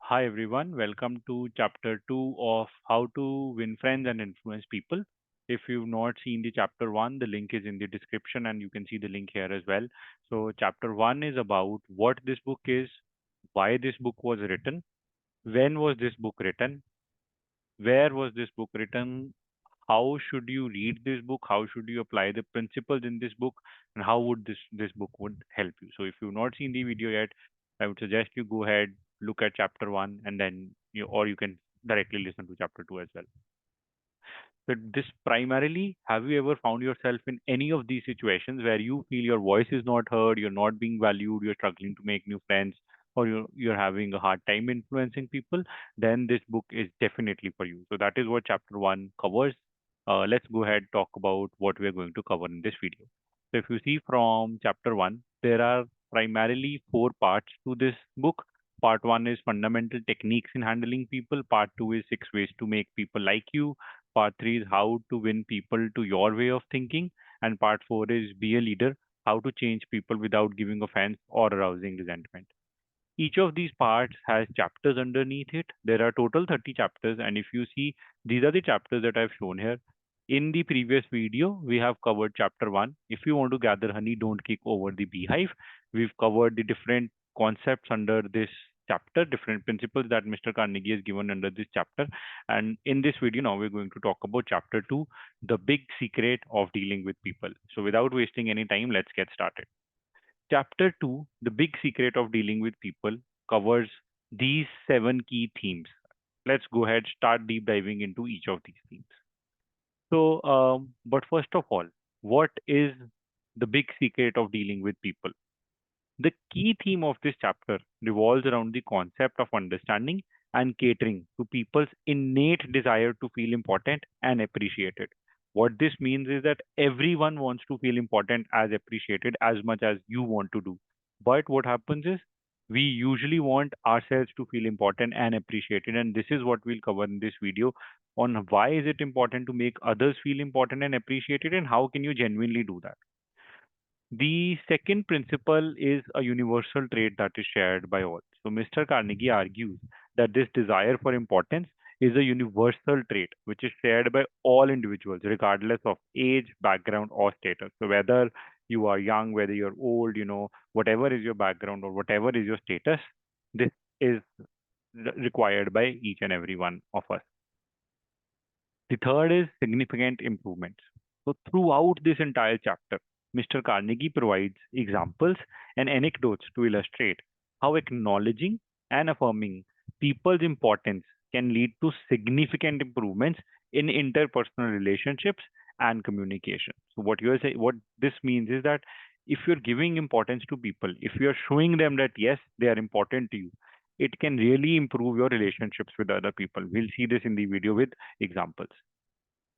Hi everyone, welcome to chapter 2 of How to Win Friends and Influence People. If you've not seen the chapter 1, the link is in the description and you can see the link here as well. So, chapter 1 is about what this book is, why this book was written, when was this book written, where was this book written, how should you read this book, how should you apply the principles in this book, and how would this book would help you. So if you've not seen the video yet, I would suggest you go ahead, look at chapter 1, and then you can directly listen to chapter 2 as well. But this primarily, have you ever found yourself in any of these situations where you feel your voice is not heard, you're not being valued, you're struggling to make new friends, or you're having a hard time influencing people? Then this book is definitely for you. So that is what chapter 1 covers. Let's go ahead talk about what we are going to cover in this video. So if you see from chapter 1, there are primarily four parts to this book. Part 1 is fundamental techniques in handling people. Part 2 is 6 ways to make people like you. Part 3 is how to win people to your way of thinking. And part 4 is be a leader, how to change people without giving offense or arousing resentment. Each of these parts has chapters underneath it. There are total 30 chapters. And if you see, these are the chapters that I've shown here. In the previous video, we have covered chapter 1. If you want to gather honey, don't kick over the beehive. We've covered the different concepts under this chapter, different principles that Mr. Carnegie has given under this chapter. And in this video, now we're going to talk about chapter 2, the big secret of dealing with people. So without wasting any time, let's get started. Chapter 2, The Big Secret of Dealing with People, covers these seven key themes. Let's go ahead, start deep diving into each of these themes. But first of all, what is the big secret of dealing with people? The key theme of this chapter revolves around the concept of understanding and catering to people's innate desire to feel important and appreciated. What this means is that everyone wants to feel important as appreciated as much as you want to do. But what happens is we usually want ourselves to feel important and appreciated, and this is what we'll cover in this video on why is it important to make others feel important and appreciated, and how can you genuinely do that. The second principle is a universal trait that is shared by all. So, Mr. Carnegie argues that this desire for importance is a universal trait which is shared by all individuals, regardless of age, background, or status. So, whether you are young, whether you're old, whatever is your background or whatever is your status, this is required by each and every one of us. The third is significant improvements. So, throughout this entire chapter, Mr. Carnegie provides examples and anecdotes to illustrate how acknowledging and affirming people's importance can lead to significant improvements in interpersonal relationships and communication. So, what this means is that if you're giving importance to people, if you're showing them that yes, they are important to you, it can really improve your relationships with other people. We'll see this in the video with examples.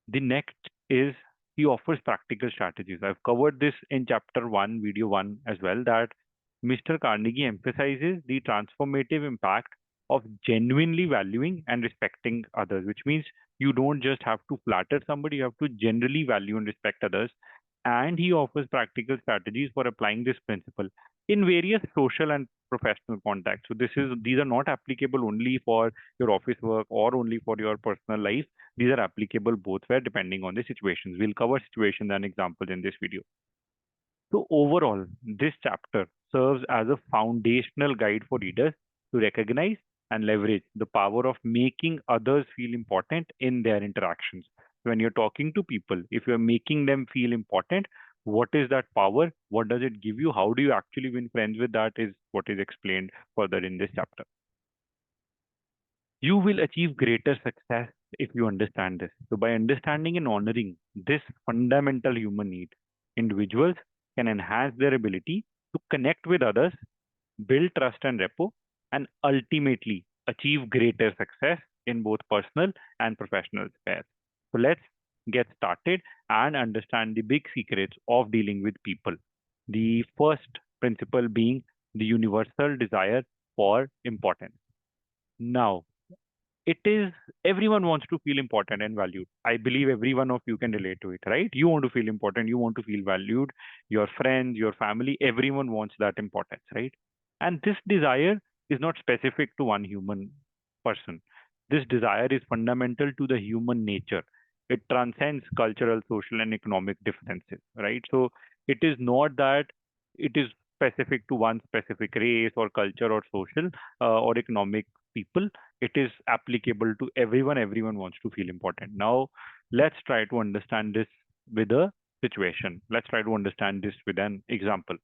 The next is he offers practical strategies. I've covered this in chapter 1, video 1 as well, that Mr. Carnegie emphasizes the transformative impact of genuinely valuing and respecting others, which means you don't just have to flatter somebody, you have to generally value and respect others. And he offers practical strategies for applying this principle in various social and professional contexts. So these are not applicable only for your office work or only for your personal life. These are applicable both where depending on the situations. We'll cover situations and examples in this video. So overall, this chapter serves as a foundational guide for readers to recognize and leverage the power of making others feel important in their interactions. When you're talking to people, if you're making them feel important, what is that power? What does it give you? How do you actually win friends with that is what is explained further in this chapter. You will achieve greater success if you understand this. So, by understanding and honoring this fundamental human need, individuals can enhance their ability to connect with others, build trust and rapport, and ultimately achieve greater success in both personal and professional spheres. So, let's get started and understand the big secrets of dealing with people. The first principle being the universal desire for importance. Now, it is everyone wants to feel important and valued. I believe every one of you can relate to it, right? You want to feel important, you want to feel valued. Your friends, your family, everyone wants that importance, right? And this desire is not specific to one human person. This desire is fundamental to the human nature. It transcends cultural, social, and economic differences, right? So it is not that it is specific to one specific race or culture or social or economic people. It is applicable to everyone. Everyone wants to feel important. Now, let's try to understand this with a situation. Let's try to understand this with an example.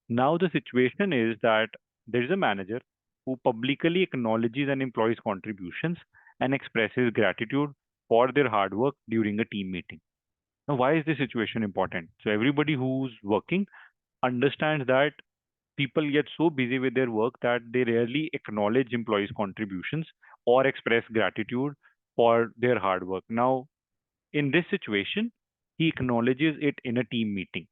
Now, the situation is that there is a manager who publicly acknowledges an employee's contributions and expresses gratitude for their hard work during a team meeting. Now, why is this situation important? So, everybody who's working understands that people get so busy with their work that they rarely acknowledge employees' contributions or express gratitude for their hard work. Now, in this situation, he acknowledges it in a team meeting.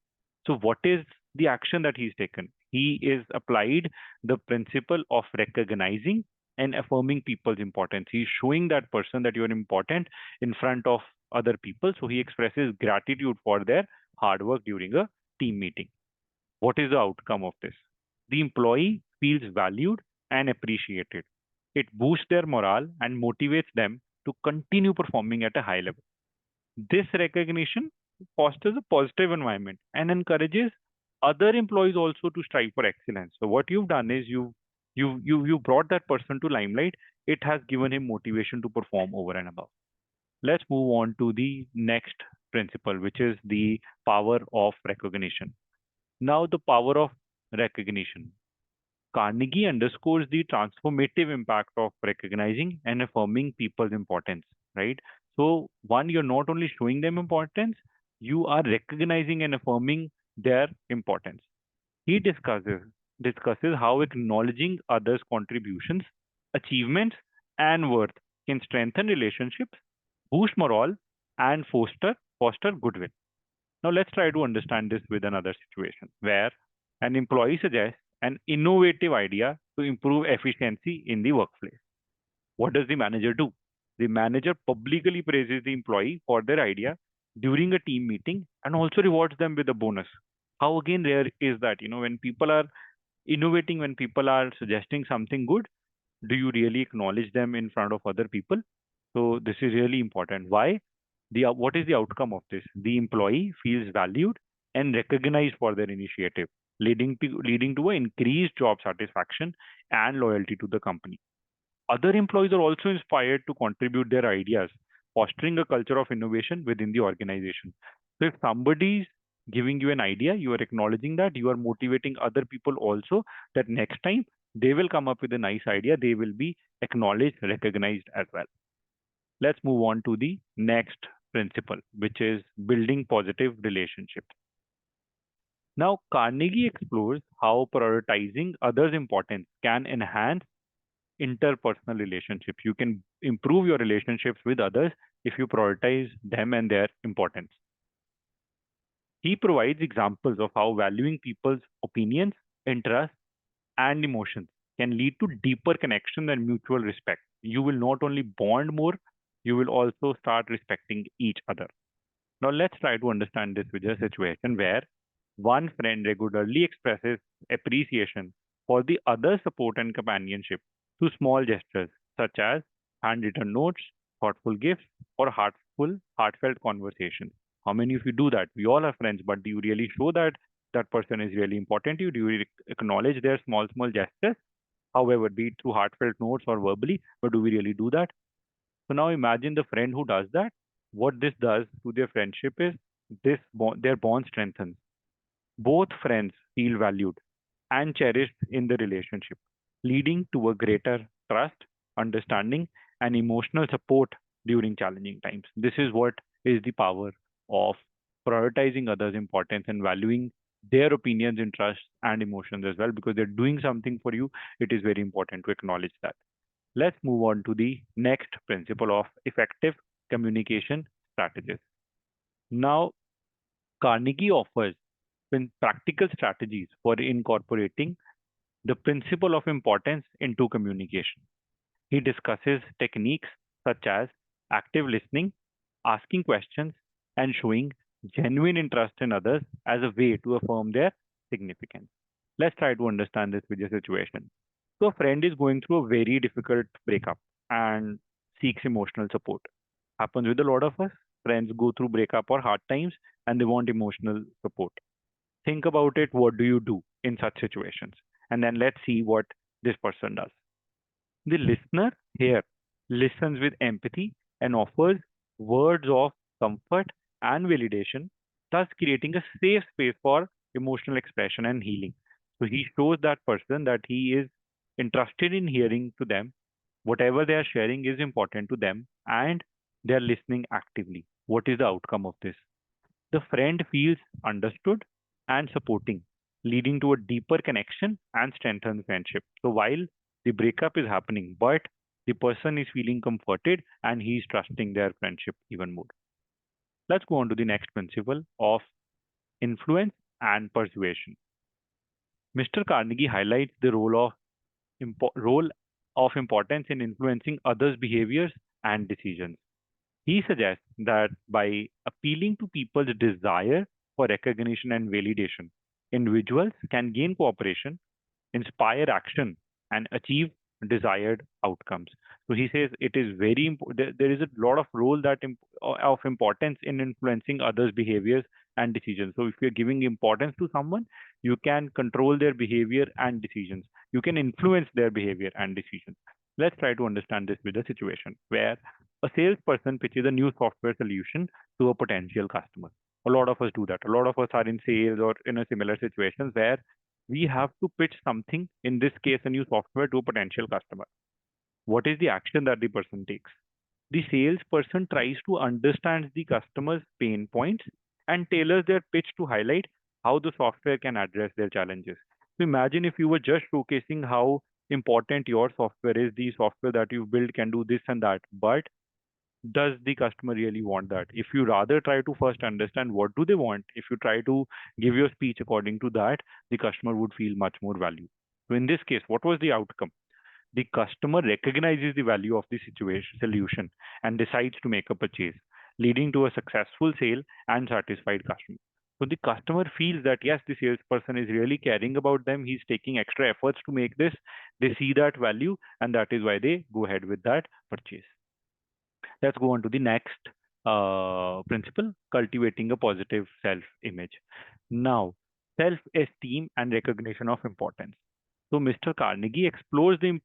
So, what is the action that he's taken? He is applied the principle of recognizing and affirming people's importance. He's showing that person that you're important in front of other people. So, he expresses gratitude for their hard work during a team meeting. What is the outcome of this? The employee feels valued and appreciated. It boosts their morale and motivates them to continue performing at a high level. This recognition fosters a positive environment and encourages other employees also to strive for excellence. So what you've done is you brought that person to limelight. It has given him motivation to perform over and above. Let's move on to the next principle, which is the power of recognition. Now, the power of recognition. Carnegie underscores the transformative impact of recognizing and affirming people's importance, right? So, one, you're not only showing them importance, you are recognizing and affirming their importance. He discusses how acknowledging others' contributions, achievements, and worth can strengthen relationships, boost morale, and foster goodwill. Now, let's try to understand this with another situation where an employee suggests an innovative idea to improve efficiency in the workplace. What does the manager do? The manager publicly praises the employee for their idea during a team meeting and also rewards them with a bonus. How again rare is that? When people are innovating, when people are suggesting something good, do you really acknowledge them in front of other people? So this is really important. Why? What is the outcome of this? The employee feels valued and recognized for their initiative, leading to an increased job satisfaction and loyalty to the company. Other employees are also inspired to contribute their ideas, fostering a culture of innovation within the organization. So if somebody is giving you an idea, you are acknowledging that, you are motivating other people also that next time they will come up with a nice idea, they will be acknowledged, recognized as well. Let's move on to the next principle, which is building positive relationships. Now, Carnegie explores how prioritizing others' importance can enhance interpersonal relationships. You can improve your relationships with others if you prioritize them and their importance. He provides examples of how valuing people's opinions, interests, and emotions can lead to deeper connection and mutual respect. You will not only bond more, you will also start respecting each other. Now, let's try to understand this with a situation where one friend regularly expresses appreciation for the other's support and companionship through small gestures such as handwritten notes, thoughtful gifts, or heartfelt conversations. How many of you do that? We all are friends, but do you really show that that person is really important to you? Do you acknowledge their small gestures? However, be it through heartfelt notes or verbally, but do we really do that? So now imagine the friend who does that. What this does to their friendship is their bond strengthens. Both friends feel valued and cherished in the relationship, leading to a greater trust, understanding, and emotional support during challenging times. This is what is the power of prioritizing others' importance and valuing their opinions, interests, and emotions as well, because they're doing something for you. It is very important to acknowledge that. Let's move on to the next principle of effective communication strategies. Now, Carnegie offers practical strategies for incorporating the principle of importance into communication. He discusses techniques such as active listening, asking questions, and showing genuine interest in others as a way to affirm their significance. Let's try to understand this with your situation. So a friend is going through a very difficult breakup and seeks emotional support. Happens with a lot of us. Friends go through breakup or hard times and they want emotional support. Think about it. What do you do in such situations? And then let's see what this person does. The listener here listens with empathy and offers words of comfort and validation, thus creating a safe space for emotional expression and healing. So he shows that person that he is interested in hearing to them. Whatever they are sharing is important to them and they are listening actively. What is the outcome of this? The friend feels understood and supporting, leading to a deeper connection and strengthened friendship. So while the breakup is happening, but the person is feeling comforted and he is trusting their friendship even more. Let's go on to the next principle of influence and persuasion. Mr. Carnegie highlights the role of importance in influencing others' behaviors and decisions. He suggests that by appealing to people's desire for recognition and validation, individuals can gain cooperation, inspire action, and achieve desired outcomes. So he says it is very important. There is a lot of role of importance in influencing others' behaviors and decisions. So if you're giving importance to someone, you can control their behavior and decisions. You can influence their behavior and decisions. Let's try to understand this with a situation where a salesperson pitches a new software solution to a potential customer. A lot of us do that. A lot of us are in sales or in a similar situations where we have to pitch something, in this case, a new software to a potential customer. What is the action that the person takes? The salesperson tries to understand the customer's pain points and tailors their pitch to highlight how the software can address their challenges. So imagine if you were just showcasing how important your software is, the software that you build can do this and that, but does the customer really want that? If you rather try to first understand what do they want, if you try to give your speech according to that, the customer would feel much more value. So in this case, what was the outcome? The customer recognizes the value of the situation solution and decides to make a purchase, leading to a successful sale and satisfied customer. So the customer feels that yes, the salesperson is really caring about them. He's taking extra efforts to make this. They see that value, and that is why they go ahead with that purchase. Let's go on to the next principle, cultivating a positive self image. Now, self esteem and recognition of importance. So, Mr. Carnegie explores the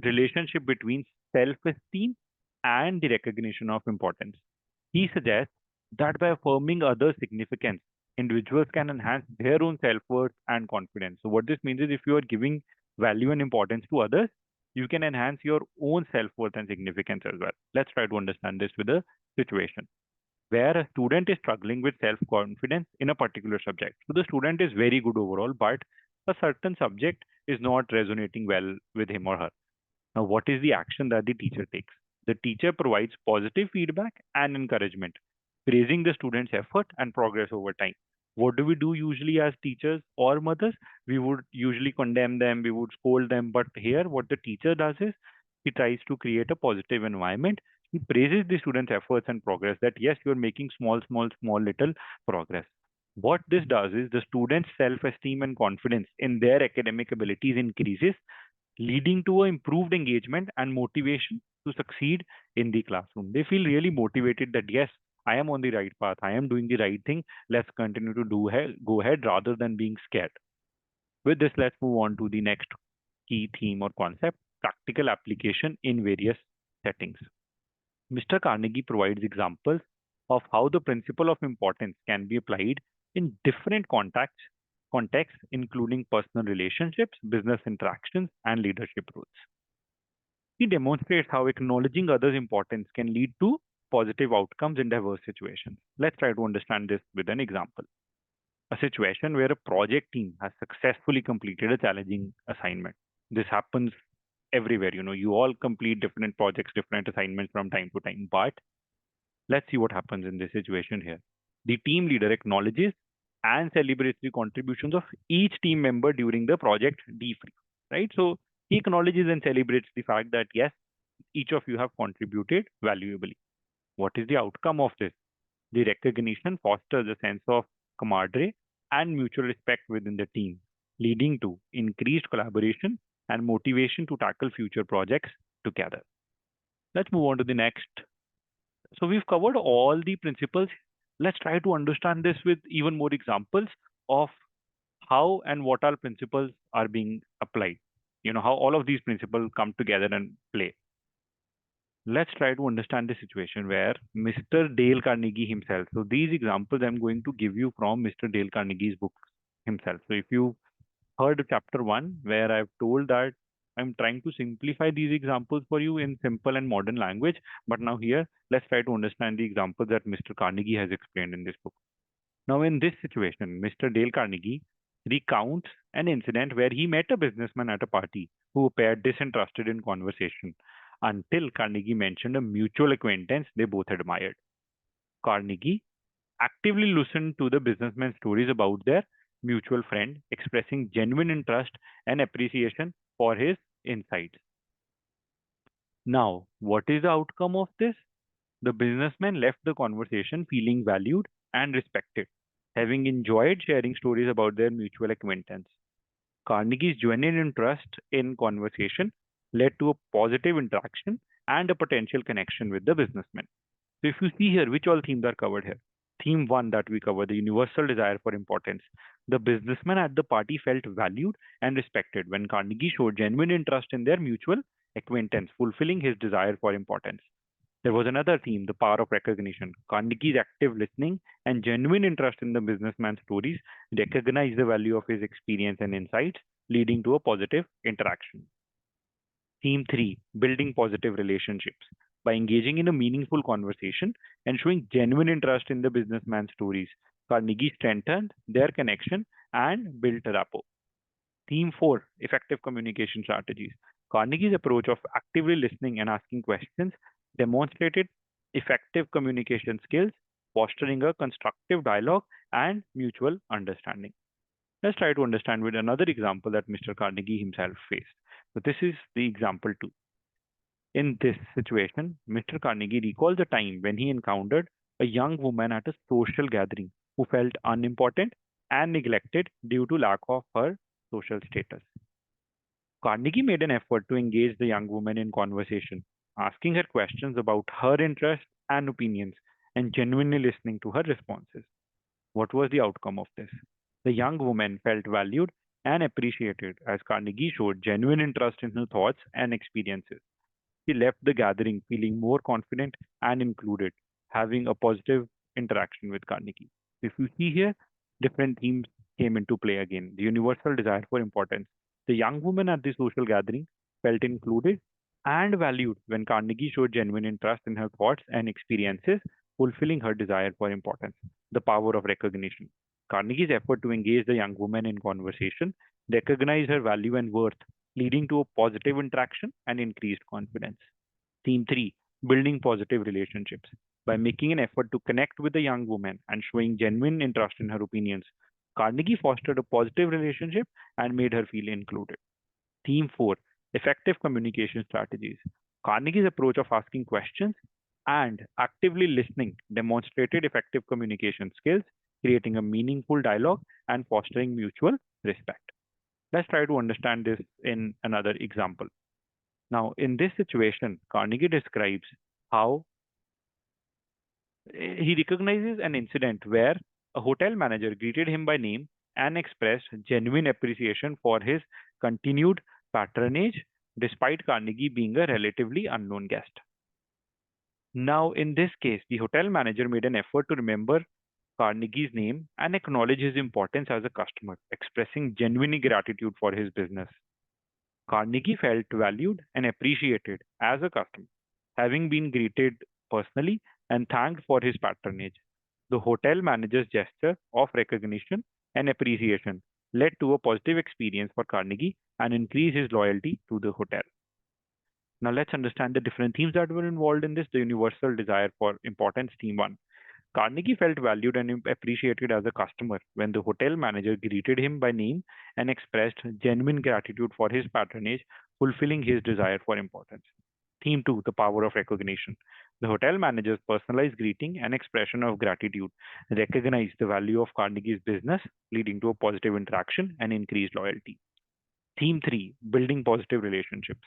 relationship between self esteem and the recognition of importance. He suggests that by affirming others' significance, individuals can enhance their own self worth and confidence. So, what this means is if you are giving value and importance to others, you can enhance your own self worth and significance as well. Let's try to understand this with a situation where a student is struggling with self confidence in a particular subject. So the student is very good overall, but a certain subject is not resonating well with him or her. Now, what is the action that the teacher takes? The teacher provides positive feedback and encouragement, praising the student's effort and progress over time. What do we do usually as teachers or mothers? We would usually condemn them, we would scold them. But here, what the teacher does is he tries to create a positive environment. He praises the student's efforts and progress that yes, you're making small little progress. What this does is the student's self esteem and confidence in their academic abilities increases, leading to improved engagement and motivation to succeed in the classroom. They feel really motivated that yes, I am on the right path, I am doing the right thing. Let's continue to go ahead rather than being scared. With this, let's move on to the next key theme or concept, practical application in various settings. Mr. Carnegie provides examples of how the principle of importance can be applied in different contexts, including personal relationships, business interactions, and leadership roles. He demonstrates how acknowledging others' importance can lead to positive outcomes in diverse situations. Let's try to understand this with an example. A situation where a project team has successfully completed a challenging assignment. This happens everywhere. You all complete different projects, different assignments from time to time. But let's see what happens in this situation here. The team leader acknowledges and celebrates the contributions of each team member during the project debrief, right? So he acknowledges and celebrates the fact that yes, each of you have contributed valuably. What is the outcome of this? The recognition fosters a sense of camaraderie and mutual respect within the team, leading to increased collaboration and motivation to tackle future projects together. Let's move on to the next. So we've covered all the principles. Let's try to understand this with even more examples of how and what all principles are being applied. How all of these principles come together and play. Let's try to understand the situation where Mr. Dale Carnegie himself. So these examples I'm going to give you from Mr. Dale Carnegie's book himself. So if you heard chapter one, where I've told that I'm trying to simplify these examples for you in simple and modern language, but now here let's try to understand the examples that Mr. Carnegie has explained in this book. Now, in this situation, Mr. Dale Carnegie recounts an incident where he met a businessman at a party who appeared disinterested in conversation until Carnegie mentioned a mutual acquaintance they both admired. Carnegie actively listened to the businessman's stories about their mutual friend, expressing genuine interest and appreciation for his insights. Now, what is the outcome of this? The businessman left the conversation feeling valued and respected, having enjoyed sharing stories about their mutual acquaintance. Carnegie's genuine interest in conversation led to a positive interaction and a potential connection with the businessman. So, if you see here, which all themes are covered here? Theme one that we cover, the universal desire for importance. The businessman at the party felt valued and respected when Carnegie showed genuine interest in their mutual acquaintance, fulfilling his desire for importance. There was another theme, the power of recognition. Carnegie's active listening and genuine interest in the businessman's stories recognized the value of his experience and insights, leading to a positive interaction. Theme 3, building positive relationships. By engaging in a meaningful conversation and showing genuine interest in the businessman's stories, Carnegie strengthened their connection and built rapport. Theme 4, effective communication strategies. Carnegie's approach of actively listening and asking questions demonstrated effective communication skills, fostering a constructive dialogue and mutual understanding. Let's try to understand with another example that Mr. Carnegie himself faced. So, this is the example 2. In this situation, Mr. Carnegie recalls a time when he encountered a young woman at a social gathering who felt unimportant and neglected due to lack of her social status. Carnegie made an effort to engage the young woman in conversation, asking her questions about her interests and opinions and genuinely listening to her responses. What was the outcome of this? The young woman felt valued and appreciated as Carnegie showed genuine interest in her thoughts and experiences. She left the gathering feeling more confident and included, having a positive interaction with Carnegie. If you see here, different themes came into play again. The universal desire for importance. The young woman at the social gathering felt included and valued when Carnegie showed genuine interest in her thoughts and experiences, fulfilling her desire for importance. The power of recognition. Carnegie's effort to engage the young woman in conversation recognized her value and worth, leading to a positive interaction and increased confidence. Theme 3, building positive relationships. By making an effort to connect with the young woman and showing genuine interest in her opinions, Carnegie fostered a positive relationship and made her feel included. Theme 4, effective communication strategies. Carnegie's approach of asking questions and actively listening demonstrated effective communication skills, creating a meaningful dialogue and fostering mutual respect. Let's try to understand this in another example. Now, in this situation, Carnegie describes how he recognizes an incident where a hotel manager greeted him by name and expressed genuine appreciation for his continued patronage, despite Carnegie being a relatively unknown guest. Now, in this case, the hotel manager made an effort to remember Carnegie's name and acknowledge his importance as a customer, expressing genuine gratitude for his business. Carnegie felt valued and appreciated as a customer, having been greeted personally and thanked for his patronage. The hotel manager's gesture of recognition and appreciation led to a positive experience for Carnegie and increased his loyalty to the hotel. Now let's understand the different themes that were involved in this. The universal desire for importance, theme 1. Carnegie felt valued and appreciated as a customer when the hotel manager greeted him by name and expressed genuine gratitude for his patronage, fulfilling his desire for importance. Theme 2, the power of recognition. The hotel manager's personalized greeting and expression of gratitude recognized the value of Carnegie's business, leading to a positive interaction and increased loyalty. Theme 3, building positive relationships.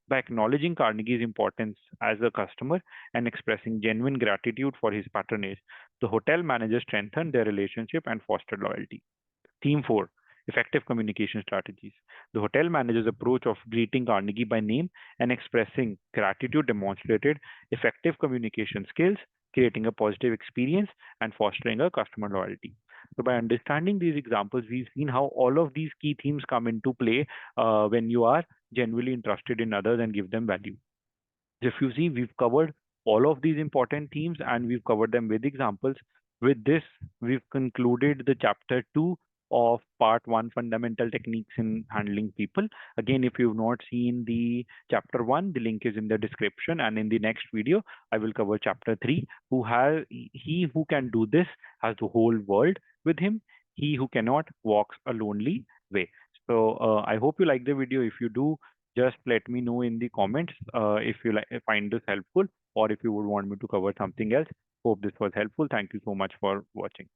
By acknowledging Carnegie's importance as a customer and expressing genuine gratitude for his patronage, the hotel manager strengthened their relationship and fostered loyalty. Theme 4, effective communication strategies. The hotel manager's approach of greeting Carnegie by name and expressing gratitude demonstrated effective communication skills, creating a positive experience, and fostering a customer loyalty. So, by understanding these examples, we've seen how all of these key themes come into play when you are genuinely interested in others and give them value. If you see, we've covered all of these important themes and we've covered them with examples. With this, we've concluded the chapter 2 of part 1, fundamental techniques in handling people. Again, if you've not seen the chapter 1, the link is in the description. And in the next video, I will cover chapter 3. He who can do this has the whole world with him. He who cannot walks a lonely way. So I hope you like the video. If you do, just let me know in the comments if you find this helpful or if you would want me to cover something else. Hope this was helpful. Thank you so much for watching.